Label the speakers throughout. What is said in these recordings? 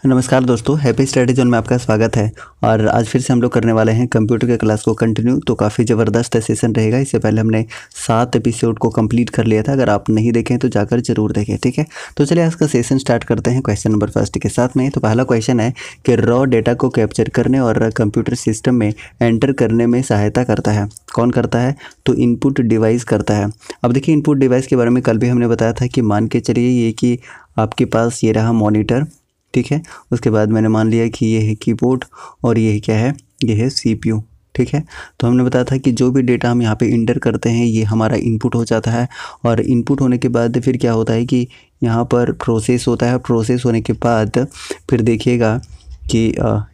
Speaker 1: नमस्कार दोस्तों, happy study zone में आपका स्वागत है। और आज फिर से हम लोग करने वाले हैं कंप्यूटर के क्लास को कंटिन्यू। तो काफ़ी ज़बरदस्त सेशन रहेगा। इससे पहले हमने 7 एपिसोड को कंप्लीट कर लिया था। अगर आप नहीं देखें तो जाकर जरूर देखें, ठीक है। तो चलिए आज का सेशन स्टार्ट करते हैं क्वेश्चन नंबर फर्स्ट के साथ में। तो पहला क्वेश्चन है कि रॉ डेटा को कैप्चर करने और कंप्यूटर सिस्टम में एंटर करने में सहायता करता है। कौन करता है? तो इनपुट डिवाइस करता है। अब देखिए, इनपुट डिवाइस के बारे में कल भी हमने बताया था कि मान के चलिए ये कि आपके पास ये रहा मॉनिटर, ठीक है। उसके बाद मैंने मान लिया कि ये है कीबोर्ड और ये क्या है, ये है सीपीयू, ठीक है। तो हमने बताया था कि जो भी डेटा हम यहाँ पे इंटर करते हैं ये हमारा इनपुट हो जाता है। और इनपुट होने के बाद फिर क्या होता है कि यहाँ पर प्रोसेस होता है। प्रोसेस होने के बाद फिर देखिएगा कि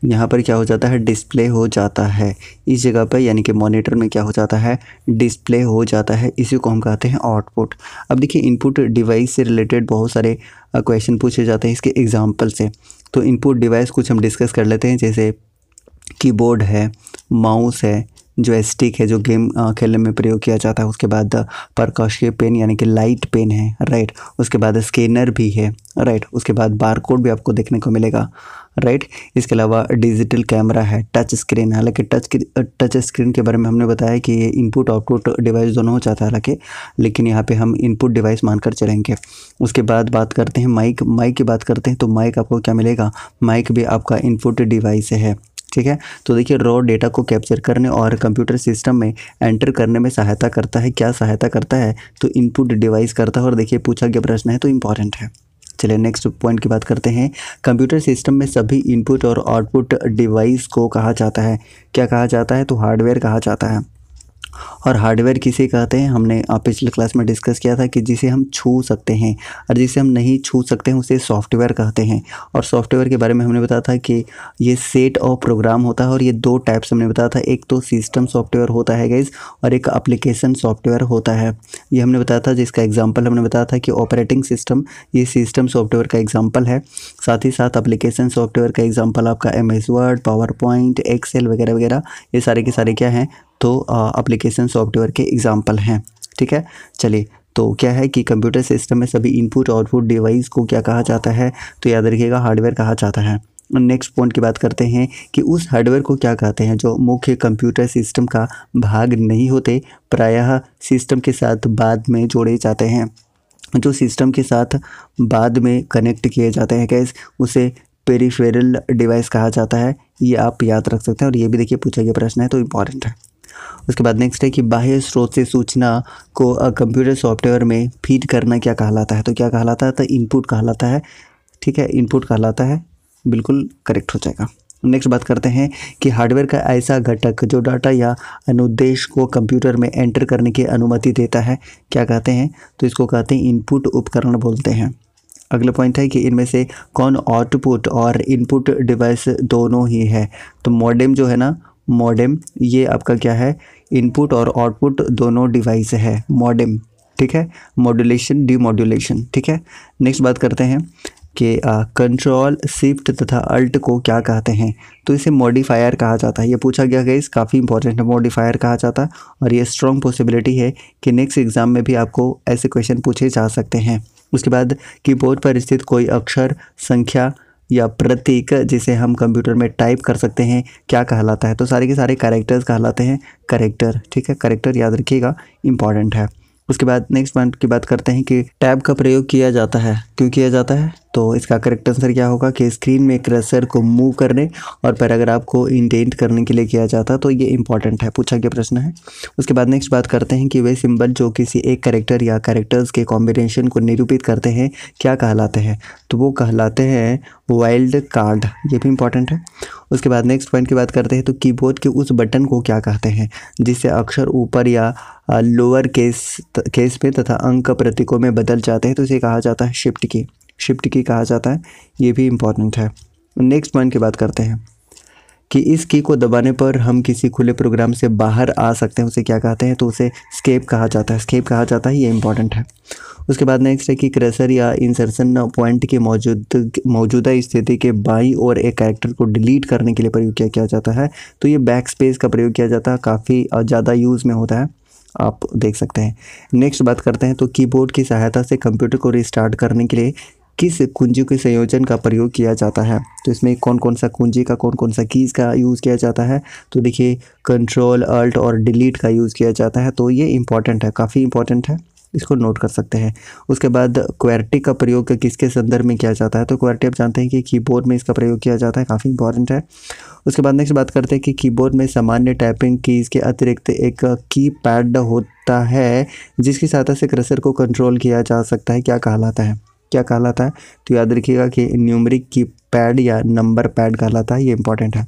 Speaker 1: यहाँ पर क्या हो जाता है, डिस्प्ले हो जाता है इस जगह पर, यानी कि मॉनिटर में क्या हो जाता है, डिस्प्ले हो जाता है। इसी को हम कहते हैं आउटपुट। अब देखिए, इनपुट डिवाइस से रिलेटेड बहुत सारे क्वेश्चन पूछे जाते हैं इसके एग्जांपल से। तो इनपुट डिवाइस कुछ हम डिस्कस कर लेते हैं, जैसे कीबोर्ड है, माउस है, जॉयस्टिक है जो गेम खेलने में प्रयोग किया जाता है। उसके बाद प्रकाशीय पेन यानी कि लाइट पेन है, राइट। उसके बाद स्कैनर भी है, राइट। उसके बाद बारकोड भी आपको देखने को मिलेगा, राइट। इसके अलावा डिजिटल कैमरा है, टच स्क्रीन। हालांकि टच स्क्रीन के बारे में हमने बताया कि ये इनपुट आउटपुट डिवाइस दोनों हो जाता है हालांकि, लेकिन यहाँ पे हम इनपुट डिवाइस मानकर चलेंगे। उसके बाद बात करते हैं माइक की बात करते हैं। तो माइक आपको क्या मिलेगा, माइक भी आपका इनपुट डिवाइस है, ठीक है। तो देखिए, रॉ डेटा को कैप्चर करने और कंप्यूटर सिस्टम में एंटर करने में सहायता करता है। क्या सहायता करता है? तो इनपुट डिवाइस करता है। और देखिए, पूछा गया प्रश्न है तो इम्पॉर्टेंट है। चलिए नेक्स्ट पॉइंट की बात करते हैं। कंप्यूटर सिस्टम में सभी इनपुट और आउटपुट डिवाइस को कहा जाता है। क्या कहा जाता है? तो हार्डवेयर कहा जाता है। और हार्डवेयर किसे कहते हैं? हमने पिछले क्लास में डिस्कस किया था कि जिसे हम छू सकते हैं और जिसे हम नहीं छू सकते हैं उसे सॉफ्टवेयर कहते हैं। और सॉफ्टवेयर के बारे में हमने बताया था कि ये सेट ऑफ प्रोग्राम होता है। और ये दो टाइप्स हमने बताया था, एक तो सिस्टम सॉफ्टवेयर होता है गाइस, और एक एप्लीकेशन सॉफ्टवेयर होता है। ये हमने बताया था, जिसका एग्जाम्पल हमने बताया था कि ऑपरेटिंग सिस्टम ये सिस्टम सॉफ्टवेयर का एग्जाम्पल है। साथ ही साथ एप्लीकेशन सॉफ्टवेयर का एग्जाम्पल आपका MS Word, PowerPoint, Excel वगैरह वगैरह, ये सारे के सारे क्या हैं, तो एप्लीकेशन सॉफ्टवेयर के एग्जाम्पल हैं, ठीक है। चलिए, तो क्या है कि कंप्यूटर सिस्टम में सभी इनपुट आउटपुट डिवाइस को क्या कहा जाता है? तो याद रखिएगा, हार्डवेयर कहा जाता है। नेक्स्ट पॉइंट की बात करते हैं कि उस हार्डवेयर को क्या कहते हैं जो मुख्य कंप्यूटर सिस्टम का भाग नहीं होते, प्रायः सिस्टम के साथ बाद में जोड़े जाते हैं। जो सिस्टम के साथ बाद में कनेक्ट किए जाते हैं गैस, उसे पेरिफेरल डिवाइस कहा जाता है। ये आप याद रख सकते हैं। और ये भी देखिए, पूछा गया प्रश्न है तो इम्पॉर्टेंट है। उसके बाद नेक्स्ट है कि बाह्य स्रोत से सूचना को कंप्यूटर सॉफ्टवेयर में फीड करना क्या कहलाता है? तो क्या कहलाता है? तो इनपुट कहलाता है, ठीक है। इनपुट कहलाता है, बिल्कुल करेक्ट हो जाएगा। नेक्स्ट बात करते हैं कि हार्डवेयर का ऐसा घटक जो डाटा या अनुदेश को कंप्यूटर में एंटर करने की अनुमति देता है, क्या कहते हैं? तो इसको कहते हैं इनपुट उपकरण बोलते हैं। अगला पॉइंट है कि इनमें से कौन आउटपुट और इनपुट डिवाइस दोनों ही है? तो मॉडेम जो है ना, मॉडेम ये आपका क्या है, इनपुट और आउटपुट दोनों डिवाइस है मॉडेम, ठीक है। मॉड्यूलेशन, डीमॉड्यूलेशन, ठीक है। नेक्स्ट बात करते हैं कि कंट्रोल शिफ्ट तथा अल्ट को क्या कहते हैं? तो इसे मॉडिफायर कहा जाता है। ये पूछा गया गाइस, काफ़ी इंपॉर्टेंट है, मॉडिफायर कहा जाता है। और ये स्ट्रॉन्ग पॉसिबिलिटी है कि नेक्स्ट एग्जाम में भी आपको ऐसे क्वेश्चन पूछे जा सकते हैं। उसके बाद कीबोर्ड पर स्थित कोई अक्षर, संख्या या प्रतीक जिसे हम कंप्यूटर में टाइप कर सकते हैं, क्या कहलाता है? तो सारे के सारे कैरेक्टर्स कहलाते हैं, कैरेक्टर, ठीक है। कैरेक्टर याद रखिएगा, इंपॉर्टेंट है। उसके बाद नेक्स्ट पॉइंट की बात करते हैं कि टैब का प्रयोग किया जाता है। क्यों किया जाता है? तो इसका करेक्ट आंसर क्या होगा कि स्क्रीन में कर्सर को मूव करने और पैराग्राफ को इंडेंट करने के लिए किया जाता है। तो ये इंपॉर्टेंट है, पूछा गया प्रश्न है। उसके बाद नेक्स्ट बात करते हैं कि वे सिंबल जो किसी एक कैरेक्टर या कैरेक्टर्स के कॉम्बिनेशन को निरूपित करते हैं, क्या कहलाते हैं? तो वो कहलाते हैं वाइल्ड कार्ड। ये भी इंपॉर्टेंट है। उसके बाद नेक्स्ट पॉइंट की बात करते हैं तो कीबोर्ड के उस बटन को क्या कहते हैं जिससे अक्षर ऊपर या लोअर केस में तथा अंक प्रतीकों में बदल जाते हैं? तो इसे कहा जाता है शिफ्ट की। शिफ्ट की कहा जाता है, ये भी इंपॉर्टेंट है। नेक्स्ट पॉइंट की बात करते हैं कि इस की को दबाने पर हम किसी खुले प्रोग्राम से बाहर आ सकते हैं, उसे क्या कहते हैं? तो उसे स्केप कहा जाता है। स्केप कहा जाता है, ये इंपॉर्टेंट है। उसके बाद नेक्स्ट है कि कर्सर या इंसर्शन पॉइंट की मौजूदा स्थिति के बाईं ओर एक कैरेक्टर को डिलीट करने के लिए प्रयोग किया जाता है। तो ये बैक स्पेस का प्रयोग किया जाता है, काफ़ी ज़्यादा यूज़ में होता है, आप देख सकते हैं। नेक्स्ट बात करते हैं तो कीबोर्ड की सहायता से कंप्यूटर को रिस्टार्ट करने के लिए किस कुंजी के संयोजन का प्रयोग किया जाता है। तो इसमें कौन कौन सा कुंजी का कौन कौन सा कीज़ का यूज़ किया जाता है। तो देखिए कंट्रोल अल्ट और डिलीट का यूज़ किया जाता है। तो ये इंपॉर्टेंट है, काफ़ी इंपॉर्टेंट है, इसको नोट कर सकते हैं। उसके बाद क्वेर्टी का प्रयोग किसके संदर्भ में किया जाता है। तो क्वेर्टी आप जानते हैं कि कीबोर्ड में इसका प्रयोग किया जाता है, काफ़ी इंपॉर्टेंट है। उसके बाद नेक्स्ट बात करते हैं कि कीबोर्ड में सामान्य टाइपिंग कीज़ के अतिरिक्त एक की पैड होता है जिसकी सहायता से कर्सर को कंट्रोल किया जा सकता है, क्या कहलाता है, क्या कहलाता है। तो याद रखिएगा कि न्यूमेरिक की पैड या नंबर पैड कहलाता है, ये इंपॉर्टेंट है।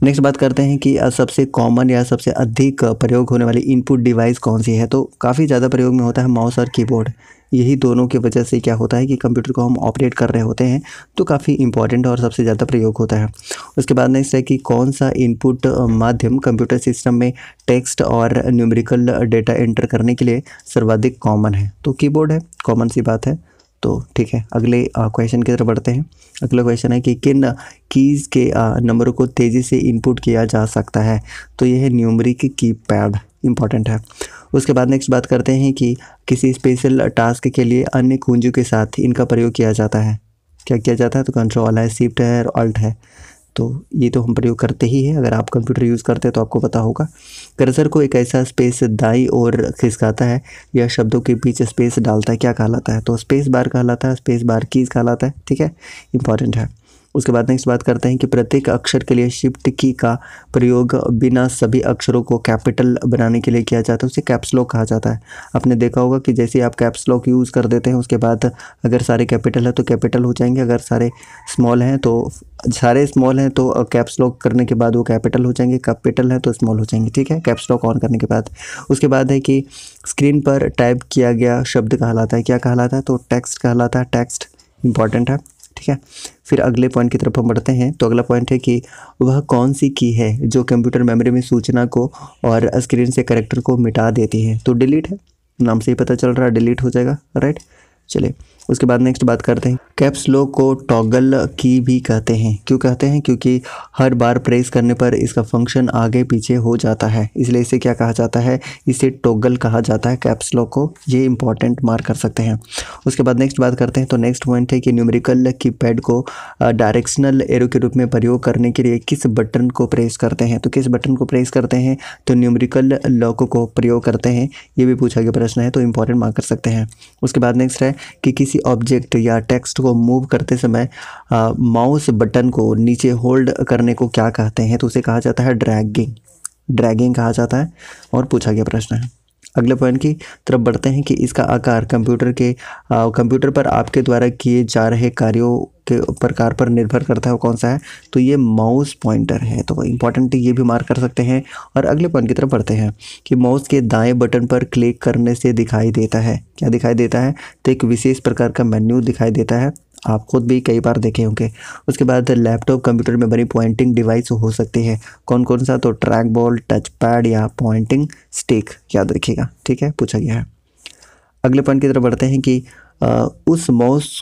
Speaker 1: नेक्स्ट बात करते हैं कि सबसे कॉमन या सबसे अधिक प्रयोग होने वाली इनपुट डिवाइस कौन सी है। तो काफ़ी ज़्यादा प्रयोग में होता है माउस और कीबोर्ड, यही दोनों की वजह से क्या होता है कि कंप्यूटर को हम ऑपरेट कर रहे होते हैं, तो काफ़ी इंपॉर्टेंट और सबसे ज़्यादा प्रयोग होता है। उसके बाद नेक्स्ट है कि कौन सा इनपुट माध्यम कंप्यूटर सिस्टम में टेक्स्ट और न्यूमेरिकल डेटा एंटर करने के लिए सर्वाधिक कॉमन है। तो कीबोर्ड है, कॉमन सी बात है। तो ठीक है, अगले क्वेश्चन की तरफ बढ़ते हैं। अगला क्वेश्चन है कि किन कीज़ के नंबरों को तेज़ी से इनपुट किया जा सकता है। तो यह है न्यूमेरिक कीपैड, इंपॉर्टेंट है। उसके बाद नेक्स्ट बात करते हैं कि किसी स्पेशल टास्क के लिए अन्य कुंजियों के साथ इनका प्रयोग किया जाता है, क्या किया जाता है। तो कंट्रोल है, शिफ्ट है और अल्ट है। तो ये तो हम प्रयोग करते ही हैं, अगर आप कंप्यूटर यूज़ करते हैं तो आपको पता होगा। कर्सर को एक ऐसा स्पेस दाईं ओर खिसकाता है या शब्दों के बीच स्पेस डालता है, क्या कहलाता है। तो स्पेस बार कहलाता है, स्पेस बार कीज़ कहलाता है, ठीक है, इंपॉर्टेंट है। उसके बाद नेक्स्ट बात करते हैं कि प्रत्येक अक्षर के लिए शिफ्ट की का प्रयोग बिना सभी अक्षरों को कैपिटल बनाने के लिए किया जाता है, उसे कैप्स लॉक कहा जाता है। आपने देखा होगा कि जैसे आप कैप्स लॉक यूज़ कर देते हैं उसके बाद अगर सारे कैपिटल है तो कैपिटल हो जाएंगे, अगर सारे स्मॉल हैं तो कैप्स लॉक करने के बाद वो कैपिटल हो जाएंगे, कैपिटल है तो स्मॉल हो जाएंगे, ठीक है, कैप्स लॉक ऑन करने के बाद। उसके बाद है कि स्क्रीन पर टाइप किया गया शब्द कहलाता है, क्या कहलाता है। तो टेक्स्ट कहलाता है, टेक्स्ट इंपॉर्टेंट है, ठीक है। फिर अगले पॉइंट की तरफ हम बढ़ते हैं। तो अगला पॉइंट है कि वह कौन सी की है जो कंप्यूटर मेमोरी में सूचना को और स्क्रीन से कैरेक्टर को मिटा देती है। तो डिलीट है, नाम से ही पता चल रहा है डिलीट हो जाएगा, राइट। चलिए उसके बाद नेक्स्ट बात करते हैं, कैप्स लॉक को टॉगल की भी कहते हैं, क्यों कहते हैं, क्योंकि हर बार प्रेस करने पर इसका फंक्शन आगे पीछे हो जाता है, इसलिए इसे क्या कहा जाता है, इसे टॉगल कहा जाता है कैप्स लॉक को, ये इंपॉर्टेंट मार्क कर सकते हैं। उसके बाद नेक्स्ट बात करते हैं। तो नेक्स्ट पॉइंट है कि न्यूमेरिकल कीपैड को डायरेक्शनल एरो के रूप में प्रयोग करने के लिए किस बटन को प्रेस करते हैं। तो किस बटन को प्रेस करते हैं, तो न्यूमेरिकल लॉक को प्रयोग करते हैं, ये भी पूछा गया प्रश्न है, तो इंपॉर्टेंट मार्क कर सकते हैं। उसके बाद नेक्स्ट है कि किसी ऑब्जेक्ट या टेक्स्ट को मूव करते समय माउस बटन को नीचे होल्ड करने को क्या कहते हैं। तो उसे कहा जाता है ड्रैगिंग कहा जाता है, और पूछा गया प्रश्न है। अगले पॉइंट की तरफ बढ़ते हैं कि इसका आकार कंप्यूटर पर आपके द्वारा किए जा रहे कार्यों के प्रकार पर निर्भर करता है, वो कौन सा है। तो ये माउस पॉइंटर है, तो इंपॉर्टेंट ये भी मार्क कर सकते हैं। और अगले पॉइंट की तरफ बढ़ते हैं कि माउस के दाएं बटन पर क्लिक करने से दिखाई देता है, क्या दिखाई देता है। तो एक विशेष प्रकार का मेन्यू दिखाई देता है, आप खुद भी कई बार देखे होंगे। उसके बाद लैपटॉप कंप्यूटर में बनी पॉइंटिंग डिवाइस हो सकती है, कौन कौन सा। तो ट्रैक बॉल, टच पैड या पॉइंटिंग स्टिक, याद रखिएगा, ठीक है, पूछा गया है। अगले पॉइंट की तरफ बढ़ते हैं कि उस माउस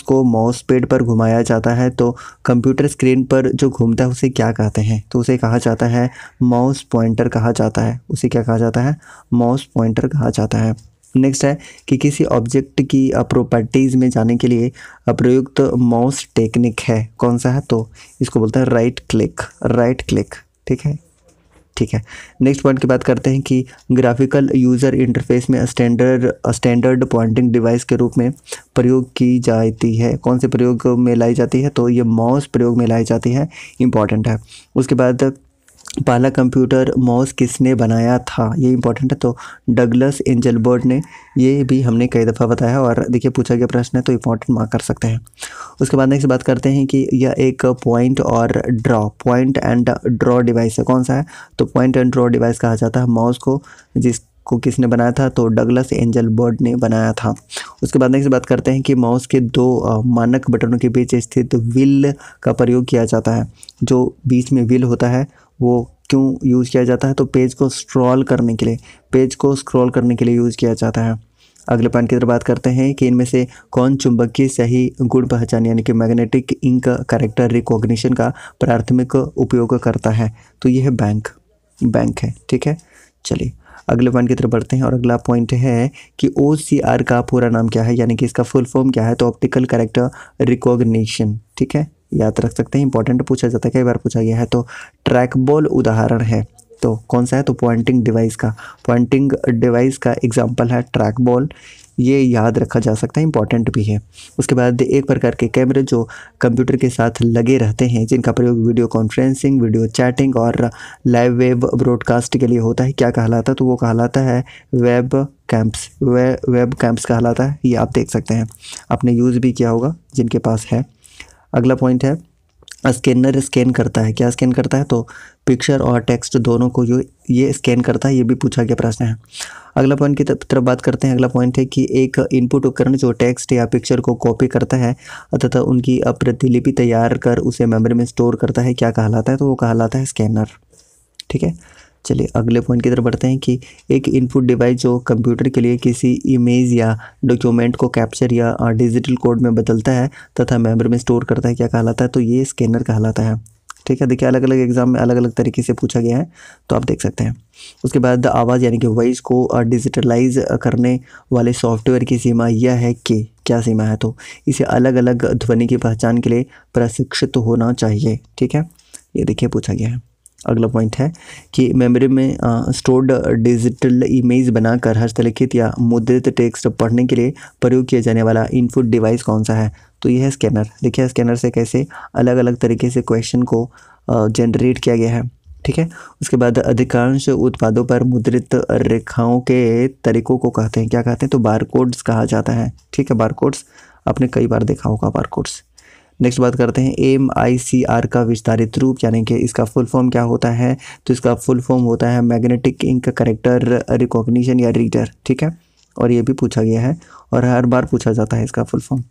Speaker 1: को माउस पैड पर घुमाया जाता है तो कंप्यूटर स्क्रीन पर जो घूमता है उसे क्या कहते हैं। तो उसे कहा जाता है माउस पॉइंटर कहा जाता है, उसे क्या कहा जाता है, माउस पॉइंटर कहा जाता है। नेक्स्ट है कि किसी ऑब्जेक्ट की प्रॉपर्टीज़ में जाने के लिए प्रयुक्त माउस टेक्निक है, कौन सा है। तो इसको बोलते हैं राइट क्लिक, ठीक है। नेक्स्ट पॉइंट की बात करते हैं कि ग्राफिकल यूज़र इंटरफेस में स्टैंडर्ड पॉइंटिंग डिवाइस के रूप में प्रयोग की जाती है, कौन से प्रयोग में लाई जाती है। तो ये माउस प्रयोग में लाई जाती है, इंपॉर्टेंट है। उसके बाद पहला कंप्यूटर माउस किसने बनाया था, ये इंपॉर्टेंट है। तो डगलस एंजलबर्ट ने, ये भी हमने कई दफ़ा बताया और देखिए पूछा गया प्रश्न है, तो इंपॉर्टेंट मार्क कर सकते हैं। उसके बाद नेक्स्ट बात करते हैं कि यह एक पॉइंट एंड ड्रॉ डिवाइस है, कौन सा है। तो पॉइंट एंड ड्रॉ डिवाइस कहा जाता है माउस को, जिसको किसने बनाया था। तो डगलस एंजलबर्ट ने बनाया था। उसके बाद नेक्स्ट बात करते हैं कि माउस के दो मानक बटनों के बीच स्थित व्हील का प्रयोग किया जाता है, जो बीच में व्हील होता है वो क्यों यूज़ किया जाता है। तो पेज को स्क्रॉल करने के लिए यूज़ किया जाता है। अगले पॉइंट की तरफ बात करते हैं कि इनमें से कौन चुंबकीय सही गुण पहचान यानी कि मैग्नेटिक इंक कैरेक्टर रिकॉग्निशन का प्राथमिक उपयोग करता है। तो यह है बैंक है, ठीक है। चलिए अगले पॉइंट की तरफ बढ़ते हैं और अगला पॉइंट है कि OCR का पूरा नाम क्या है, यानी कि इसका फुल फॉर्म क्या है। तो ऑप्टिकल कैरेक्टर रिकॉग्निशन, ठीक है, याद रख सकते हैं, इंपॉर्टेंट पूछा जाता है, कई बार पूछा गया है। तो ट्रैक बॉल उदाहरण है, तो कौन सा है, तो पॉइंटिंग डिवाइस का एग्जाम्पल है ट्रैक बॉल, ये याद रखा जा सकता है, इंपॉर्टेंट भी है। उसके बाद एक प्रकार के कैमरे जो कंप्यूटर के साथ लगे रहते हैं, जिनका प्रयोग वीडियो कॉन्फ्रेंसिंग, वीडियो चैटिंग और लाइव वेब ब्रॉडकास्ट के लिए होता है, क्या कहलाता है, तो वो कहलाता है वेब कैंप्स कहलाता है। ये आप देख सकते हैं, आपने यूज़ भी किया होगा जिनके पास है। अगला पॉइंट है स्कैनर स्कैन करता है, क्या स्कैन करता है, तो पिक्चर और टेक्स्ट दोनों को जो ये स्कैन करता है, ये भी पूछा गया प्रश्न है। अगला पॉइंट की तरफ बात करते हैं। अगला पॉइंट है कि एक इनपुट उपकरण जो टेक्स्ट या पिक्चर को कॉपी करता है तथा उनकी प्रतिलिपि तैयार कर उसे मेमोरी में स्टोर करता है, क्या कहलाता है, तो वो कहलाता है स्कैनर, ठीक है। चलिए अगले पॉइंट की तरफ बढ़ते हैं कि एक इनपुट डिवाइस जो कंप्यूटर के लिए किसी इमेज या डॉक्यूमेंट को कैप्चर या डिजिटल कोड में बदलता है तथा मेमोरी में स्टोर करता है, क्या कहलाता है, तो ये स्कैनर कहलाता है, ठीक है। देखिए अलग अलग एग्जाम में अलग अलग तरीके से पूछा गया है, तो आप देख सकते हैं। उसके बाद आवाज़ यानी कि वॉइस को डिजिटलाइज करने वाले सॉफ्टवेयर की सीमा यह है कि, क्या सीमा है, तो इसे अलग अलग ध्वनि की पहचान के लिए प्रशिक्षित होना चाहिए, ठीक है, ये देखिए पूछा गया है। अगला पॉइंट है कि मेमोरी में स्टोर्ड डिजिटल इमेज बनाकर हस्तलिखित या मुद्रित टेक्स्ट पढ़ने के लिए प्रयोग किया जाने वाला इनपुट डिवाइस कौन सा है, तो यह है स्कैनर। देखिए स्कैनर से कैसे अलग अलग तरीके से क्वेश्चन को जनरेट किया गया है, ठीक है। उसके बाद अधिकांश उत्पादों पर मुद्रित रेखाओं के तरीकों को कहते हैं, क्या कहते हैं, तो बारकोड्स कहा जाता है, ठीक है। बारकोड्स आपने कई बार देखा होगा, बारकोड्स। नेक्स्ट बात करते हैं MICR का विस्तारित रूप, यानी कि इसका फुल फॉर्म क्या होता है, तो इसका फुल फॉर्म होता है मैग्नेटिक इंक कैरेक्टर रिकॉग्निशन या रीडर, ठीक है, और ये भी पूछा गया है और हर बार पूछा जाता है इसका फुल फॉर्म।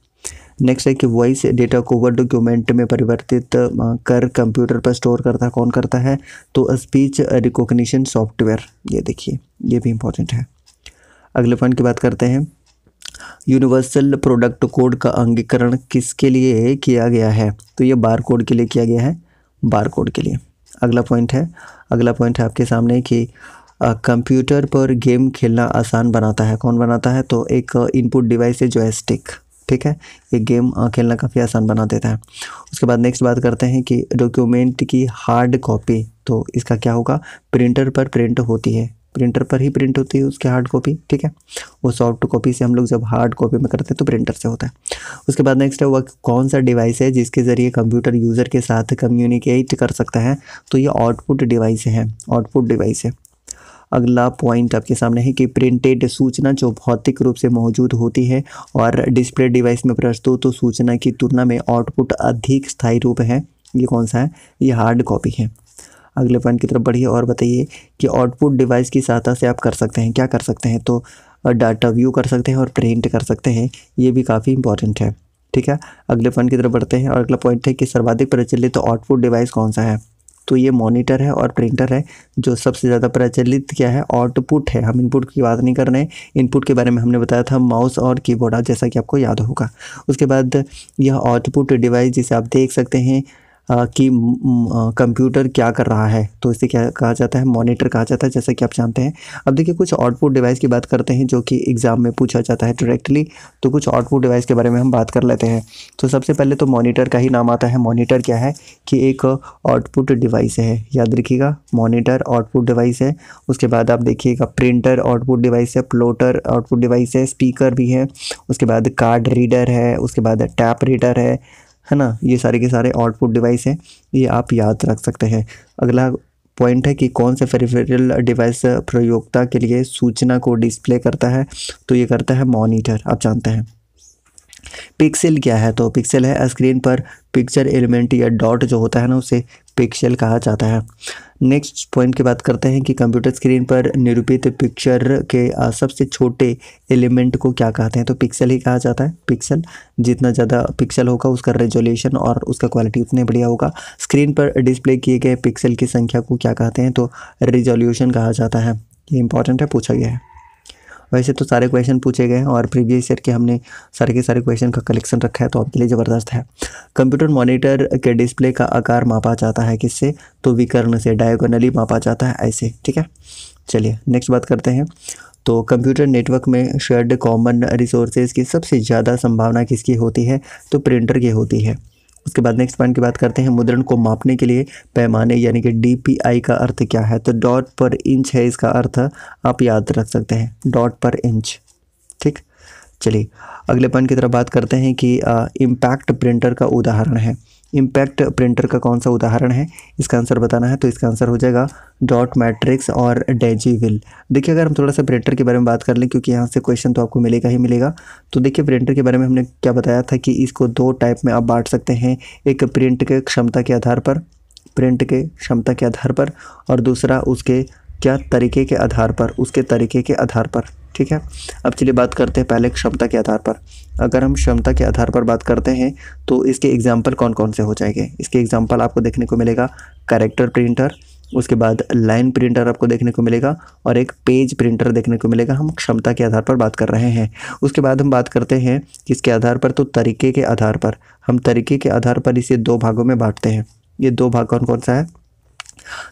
Speaker 1: नेक्स्ट है कि वॉइस डेटा को वर्ड डॉक्यूमेंट में परिवर्तित कर कंप्यूटर पर स्टोर करता है, कौन करता है, तो स्पीच रिकॉग्निशन सॉफ्टवेयर, ये देखिए ये भी इंपॉर्टेंट है। अगले पॉइंट की बात करते हैं, यूनिवर्सल प्रोडक्ट कोड का अंगीकरण किसके लिए किया गया है, तो ये बार कोड के लिए किया गया है, बार कोड के लिए। अगला पॉइंट है आपके सामने कि कंप्यूटर पर गेम खेलना आसान बनाता है, कौन बनाता है, तो एक इनपुट डिवाइस है जॉयस्टिक, ठीक है, ये गेम खेलना काफ़ी आसान बना देता है। उसके बाद नेक्स्ट बात करते हैं कि डॉक्यूमेंट की हार्ड कॉपी, तो इसका क्या होगा, प्रिंटर पर प्रिंट होती है, प्रिंटर पर ही प्रिंट होती है उसकी हार्ड कॉपी, ठीक है। वो सॉफ्ट कॉपी से हम लोग जब हार्ड कॉपी में करते हैं तो प्रिंटर से होता है। उसके बाद नेक्स्ट है वह कौन सा डिवाइस है जिसके ज़रिए कंप्यूटर यूज़र के साथ कम्युनिकेट कर सकता है, तो ये आउटपुट डिवाइस है। अगला पॉइंट आपके सामने है कि प्रिंटेड सूचना जो भौतिक रूप से मौजूद होती है और डिस्प्ले डिवाइस में प्रस्तुत तो सूचना की तुलना में आउटपुट अधिक स्थायी रूप है, ये कौन सा है, ये हार्ड कॉपी है। अगले पॉइंट की तरफ बढ़िए और बताइए कि आउटपुट डिवाइस की सहायता से आप कर सकते हैं, क्या कर सकते हैं, तो डाटा व्यू कर सकते हैं और प्रिंट कर सकते हैं, ये भी काफ़ी इंपॉर्टेंट है, ठीक है। अगले पॉइंट की तरफ बढ़ते हैं और अगला पॉइंट है कि सर्वाधिक प्रचलित आउटपुट डिवाइस कौन सा है, तो ये मॉनिटर है और प्रिंटर है। जो सबसे ज़्यादा प्रचलित क्या है, आउटपुट है, हम इनपुट की बात नहीं कर रहे हैं, इनपुट के बारे में हमने बताया था माउस और कीबोर्ड, जैसा कि आपको याद होगा। उसके बाद यह आउटपुट डिवाइस जिसे आप देख सकते हैं कि कंप्यूटर क्या कर रहा है, तो इसे क्या कहा जाता है, मॉनिटर कहा जाता है, जैसा कि आप जानते हैं। अब देखिए कुछ आउटपुट डिवाइस की बात करते हैं जो कि एग्ज़ाम में पूछा जाता है डायरेक्टली, तो कुछ आउटपुट डिवाइस के बारे में हम बात कर लेते हैं। तो सबसे पहले तो मॉनिटर का ही नाम आता है। मॉनिटर क्या है कि एक आउटपुट डिवाइस है, याद रखिएगा, मॉनिटर आउटपुट डिवाइस है। उसके बाद आप देखिएगा प्रिंटर आउटपुट डिवाइस है, प्लॉटर आउटपुट डिवाइस है, स्पीकर भी है, उसके बाद कार्ड रीडर है, उसके बाद टैप रीडर है ना, ये सारे के सारे आउटपुट डिवाइस हैं, ये आप याद रख सकते हैं। अगला पॉइंट है कि कौन से पेरिफेरल डिवाइस प्रयोक्ता के लिए सूचना को डिस्प्ले करता है, तो ये करता है मॉनिटर, आप जानते हैं। पिक्सल क्या है, तो पिक्सल है स्क्रीन पर पिक्चर एलिमेंट या डॉट जो होता है ना, उसे पिक्सल कहा जाता है। नेक्स्ट पॉइंट की बात करते हैं कि कंप्यूटर स्क्रीन पर निरूपित पिक्चर के सबसे छोटे एलिमेंट को क्या कहते हैं, तो पिक्सल ही कहा जाता है। पिक्सल, जितना ज़्यादा पिक्सल होगा उसका रेजोल्यूशन और उसका क्वालिटी उतनी बढ़िया होगा। स्क्रीन पर डिस्प्ले किए गए पिक्सल की संख्या को क्या कहते हैं, तो रिजोल्यूशन कहा जाता है। ये इंपॉर्टेंट है, पूछा गया है। वैसे तो सारे क्वेश्चन पूछे गए हैं और प्रीवियस ईयर के हमने सारे के सारे क्वेश्चन का कलेक्शन रखा है, तो आपके लिए ज़बरदस्त है। कंप्यूटर मॉनिटर के डिस्प्ले का आकार मापा जाता है किससे, तो विकर्ण से, डायगोनली मापा जाता है ऐसे, ठीक है। चलिए नेक्स्ट बात करते हैं। तो कंप्यूटर नेटवर्क में शेयर्ड कॉमन रिसोर्सेज की सबसे ज़्यादा संभावना किसकी होती है? तो प्रिंटर की होती है। उसके बाद नेक्स्ट पॉइंट की बात करते हैं। मुद्रण को मापने के लिए पैमाने यानी कि DPI का अर्थ क्या है? तो डॉट पर इंच है इसका अर्थ, आप याद रख सकते हैं, डॉट पर इंच। ठीक, चलिए अगले पॉइंट की तरफ बात करते हैं कि इम्पैक्ट प्रिंटर का उदाहरण है। इम्पैक्ट प्रिंटर का कौन सा उदाहरण है, इसका आंसर बताना है। तो इसका आंसर हो जाएगा डॉट मैट्रिक्स और डेजीविल। देखिए अगर हम थोड़ा सा प्रिंटर के बारे में बात कर लें, क्योंकि यहाँ से क्वेश्चन तो आपको मिलेगा ही मिलेगा। तो देखिए प्रिंटर के बारे में हमने क्या बताया था कि इसको दो टाइप में आप बांट सकते हैं, एक प्रिंट के क्षमता के आधार पर, प्रिंट के क्षमता के आधार पर, और दूसरा उसके क्या तरीके के आधार पर, उसके तरीके के आधार पर। ठीक है, अब चलिए बात करते हैं पहले क्षमता के आधार पर। अगर हम क्षमता के आधार पर बात करते हैं तो इसके एग्जाम्पल कौन कौन से हो जाएंगे? इसके एग्जाम्पल आपको देखने को मिलेगा कैरेक्टर प्रिंटर, उसके बाद लाइन प्रिंटर आपको देखने को मिलेगा, और एक पेज प्रिंटर देखने को मिलेगा। हम क्षमता के आधार पर बात कर रहे हैं। उसके बाद हम बात करते हैं किसके आधार पर? तो तरीके के आधार पर। हम तरीके के आधार पर इसे दो भागों में बांटते हैं। ये दो भाग कौन कौन सा है?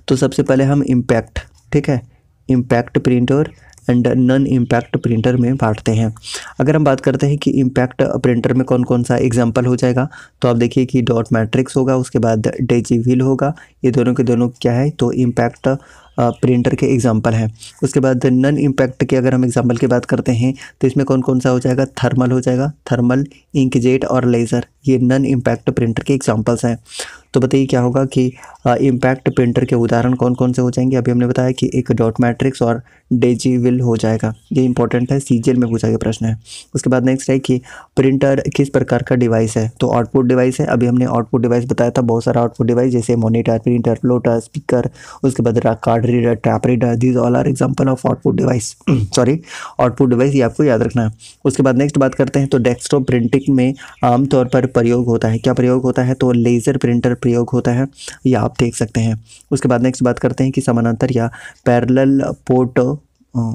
Speaker 1: तो सबसे पहले हम इम्पैक्ट, ठीक है, impact printer and non impact printer में बांटते हैं। अगर हम बात करते हैं कि इम्पैक्ट प्रिंटर में कौन कौन सा एग्जाम्पल हो जाएगा, तो आप देखिए कि डॉट मैट्रिक्स होगा, उसके बाद डेजीविल होगा। ये दोनों के दोनों क्या है? तो इम्पैक्ट प्रिंटर के एग्जाम्पल हैं। उसके बाद नॉन इम्पैक्ट के अगर हम एग्जाम्पल की बात करते हैं तो इसमें कौन कौन सा हो जाएगा? थर्मल हो जाएगा, थर्मल, इंकजेट और लेज़र। ये नॉन इम्पैक्ट प्रिंटर के एग्जाम्पल्स हैं। तो बताइए क्या होगा कि इम्पैक्ट प्रिंटर के उदाहरण कौन कौन से हो जाएंगे? अभी हमने बताया कि एक डॉट मैट्रिक्स और डेजीविल हो जाएगा। ये इंपॉर्टेंट है, सीजीएल में पूछा गया प्रश्न है। उसके बाद नेक्स्ट है कि प्रिंटर किस प्रकार का डिवाइस है? तो आउटपुट डिवाइस है। अभी हमने आउटपुट डिवाइस बताया था, बहुत सारा आउटपुट डिवाइस, जैसे मॉनिटर, प्रिंटर, फ्लोटर, स्पीकर, उसके बाद card reader, tape reader, these all are example of output device. Sorry, output device, ये आपको याद रखना है। उसके बाद नेक्स्ट बात करते हैं। तो डेस्कटॉप प्रिंटिंग में आमतौर पर प्रयोग होता है, क्या प्रयोग होता है? तो लेज़र प्रिंटर प्रयोग होता है, ये आप देख सकते हैं। उसके बाद नेक्स्ट बात करते हैं कि समानांतर या पैरेलल पोर्ट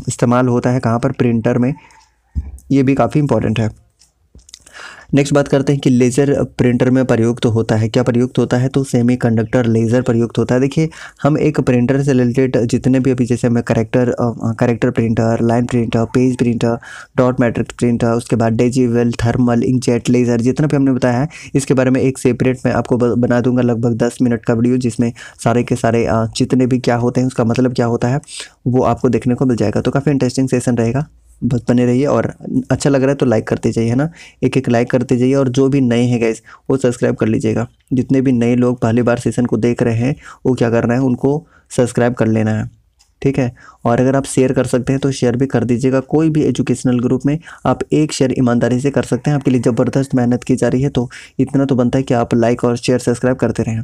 Speaker 1: इस्तेमाल होता है कहाँ पर? प्रिंटर में। ये भी काफ़ी इंपॉर्टेंट है। नेक्स्ट बात करते हैं कि लेज़र प्रिंटर में प्रयुक्त होता है, क्या प्रयुक्त होता है? तो सेमीकंडक्टर लेज़र प्रयुक्त होता है। देखिए हम एक प्रिंटर से रिलेटेड जितने भी अभी जैसे हमें character printer, line printer, page printer, dot matrix printer, उसके बाद डेजीविल, थर्मल, इंकजेट, लेज़र, जितना भी हमने बताया है इसके बारे में एक सेपरेट मैं आपको बना दूंगा लगभग 10 मिनट का वीडियो, जिसमें सारे के सारे जितने भी क्या होते हैं, उसका मतलब क्या होता है, वो आपको देखने को मिल जाएगा। तो काफ़ी इंटरेस्टिंग सेशन रहेगा, बस बने रहिए। और अच्छा लग रहा है तो लाइक करते जाइए, है ना, एक एक लाइक करते जाइए। और जो भी नए हैं गाइस वो सब्सक्राइब कर लीजिएगा। जितने भी नए लोग पहली बार सेशन को देख रहे हैं वो क्या करना है, उनको सब्सक्राइब कर लेना है, ठीक है। और अगर आप शेयर कर सकते हैं तो शेयर भी कर दीजिएगा। कोई भी एजुकेशनल ग्रुप में आप एक शेयर ईमानदारी से कर सकते हैं। आपके लिए ज़बरदस्त मेहनत की जा रही है, तो इतना तो बनता है कि आप लाइक और शेयर सब्सक्राइब करते रहें।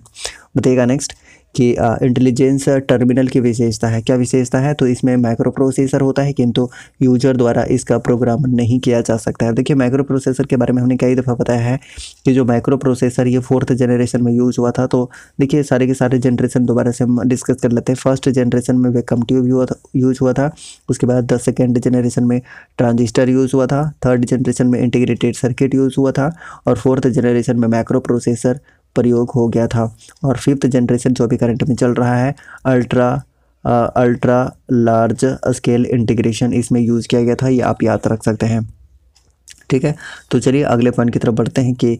Speaker 1: बताइएगा नेक्स्ट कि इंटेलिजेंस टर्मिनल की विशेषता है, क्या विशेषता है? तो इसमें माइक्रो प्रोसेसर होता है, किंतु यूजर द्वारा इसका प्रोग्राम नहीं किया जा सकता है। देखिए माइक्रो प्रोसेसर के बारे में हमने कई दफ़ा बताया है कि जो माइक्रो प्रोसेसर ये 4th जनरेशन में यूज़ हुआ था। तो देखिए सारे के सारे जनरेशन दोबारा से हम डिस्कस कर लेते हैं। फर्स्ट जनरेशन में वैक्यूम ट्यूब यूज़ हुआ था, उसके बाद सेकेंड जनरेशन में ट्रांजिस्टर यूज़ हुआ था, थर्ड जनरेशन में इंटीग्रेटेड सर्किट यूज़ हुआ था, और 4th जनरेशन में माइक्रो प्रोसेसर प्रयोग हो गया था। और 5th जनरेशन जो अभी करंट में चल रहा है, अल्ट्रा लार्ज स्केल इंटीग्रेशन, इसमें यूज़ किया गया था। ये आप याद रख सकते हैं, ठीक है। तो चलिए अगले पॉइंट की तरफ बढ़ते हैं कि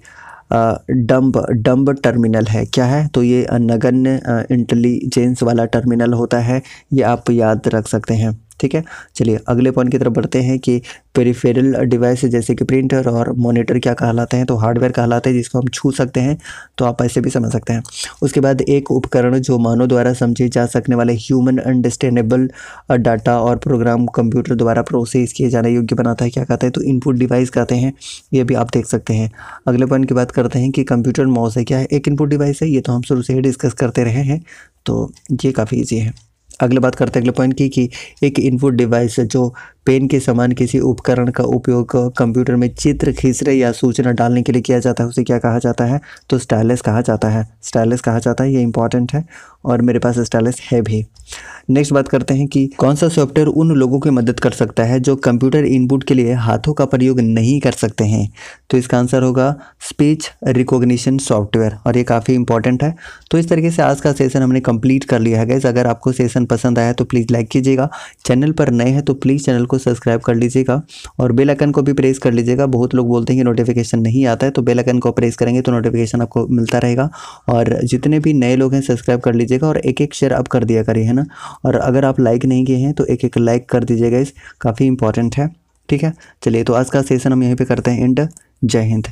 Speaker 1: डम्ब टर्मिनल है, क्या है? तो ये नगण्य इंटेलिजेंस वाला टर्मिनल होता है, ये आप याद रख सकते हैं, ठीक है। चलिए अगले पॉइंट की तरफ बढ़ते हैं कि पेरिफेरल डिवाइस जैसे कि प्रिंटर और मॉनिटर क्या कहलाते हैं? तो हार्डवेयर कहलाते हैं, जिसको हम छू सकते हैं, तो आप ऐसे भी समझ सकते हैं। उसके बाद एक उपकरण जो मानव द्वारा समझे जा सकने वाले ह्यूमन अंडरस्टैंडेबल डाटा और प्रोग्राम कंप्यूटर द्वारा प्रोसेस किए जाने योग्य बनाता है, क्या कहते हैं? तो इनपुट डिवाइस कहते हैं, ये भी आप देख सकते हैं। अगले पॉइंट की बात करते हैं कि कंप्यूटर माउस है, क्या है? एक इनपुट डिवाइस है, ये तो हम शुरू से ही डिस्कस करते रहे हैं, तो ये काफ़ी ईजी है। अगले बात करते हैं अगले पॉइंट की कि एक इनपुट डिवाइस जो पेन के समान किसी उपकरण का उपयोग कंप्यूटर में चित्र खींचने या सूचना डालने के लिए किया जाता है उसे क्या कहा जाता है? तो स्टाइलस कहा जाता है। स्टाइलस कहा जाता है, ये इंपॉर्टेंट है और मेरे पास स्टाइलस है भी। नेक्स्ट बात करते हैं कि कौन सा सॉफ्टवेयर उन लोगों की मदद कर सकता है जो कंप्यूटर इनपुट के लिए हाथों का प्रयोग नहीं कर सकते हैं। तो इसका आंसर होगा स्पीच रिकॉग्निशन सॉफ्टवेयर और ये काफ़ी इंपॉर्टेंट है। तो इस तरीके से आज का सेशन हमने कंप्लीट कर लिया है गाइस। अगर आपको सेशन पसंद आया तो प्लीज़ लाइक कीजिएगा, चैनल पर नए हैं तो प्लीज़ चैनल को सब्सक्राइब कर लीजिएगा और बेल आइकन को भी प्रेस कर लीजिएगा। बहुत लोग बोलते हैं कि नोटिफिकेशन नहीं आता है, तो बेल आइकन को प्रेस करेंगे तो नोटिफिकेशन आपको मिलता रहेगा। और जितने भी नए लोग हैं सब्सक्राइब कर लीजिएगा और एक एक शेयर आप कर दिया करिए, है ना। और अगर आप लाइक नहीं किए हैं तो एक एक लाइक कर दीजिएगा, इस काफ़ी इंपॉर्टेंट है। ठीक है, चलिए तो आज का सेशन हम यहीं पे करते हैं एंड। जय हिंद।